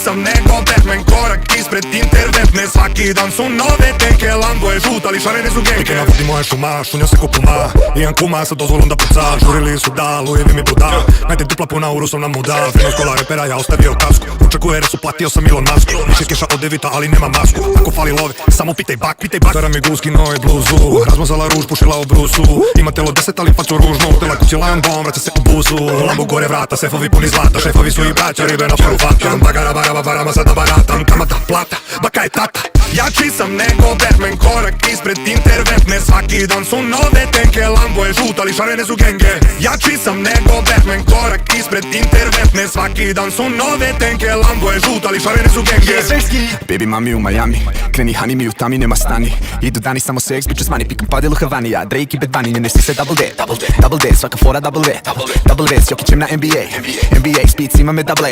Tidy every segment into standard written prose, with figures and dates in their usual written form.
sam nego Batman, korak ispred interventne. Svaki dan su nove teke, Lambo je žut, ali šarene su genke. Tike navodi moja šuma, šunja se ko puma. Imam kuma sa dozvolom da puca, žurili su da, lujevi mi buda. Najte dupla puna uru sam na muda. Finos kola repera, ja ostavio kasku. Učak u eresu, platio sam Elon Musku. Više keša od devita, ali nema masku. Ako fali love, samo pitaj bak, pitaj bak. Stara mi guski, noj bluzu, razmazala ruž, pušila u brusu. Ima telo 10, ali facu ružnu. Tela kući lajan bom, vraća se u busu. Lambo gore vrata, sefovi puni zlata. Šefovi su i braća, ribe na foru fatam. Bagara, baraba, barama, sada baratam. Kamata, plata, baka je tata. Jači sam nego Batman, korak ispred interventne. Svaki dan su nove tenke, Lambo je žut, ali šarene su genge. Jači sam nego Batman, korak ispred interventne. Svaki dan su nove tenke, Lambo je žut, ali šarene su genge. Baby mami u Miami, kreni hani mi u tami, nema stani. Idu dani samo sex, bitches money, pikam padel u Havani. Ja Drake i Bad Bunny, njene se double D. Double D, svaka fora double V. Double V, s Jokićem na NBA, speeds ima me double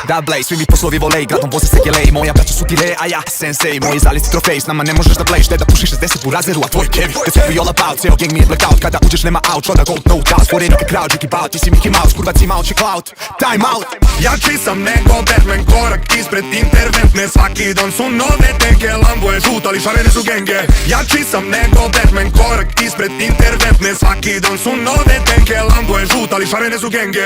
A. Svi mi poslovi volej, gradom voze se gelej. Moja braća su tile, a ja sensei. Moji zalici trofej, s nama ne možeš da plejiš. Deda puši 60 u razeru, a tvoj Kevin. That's what we all about, ceo gang mi je blackout. Kada uđeš nema out, Choda gold, no doubt. Fore neka crowd, Jiki bao, ti si Mickey Mouse. Kurvac ima oči cloud, time out. Jači sam nego Batman, korak ispred interventne. Svaki dan su nove tenke, Lambo je žut, ali šarene su genge. Jači sam nego Batman, korak ispred interventne. Svaki dan su nove tenke, Lambo je žut, ali šarene su genge.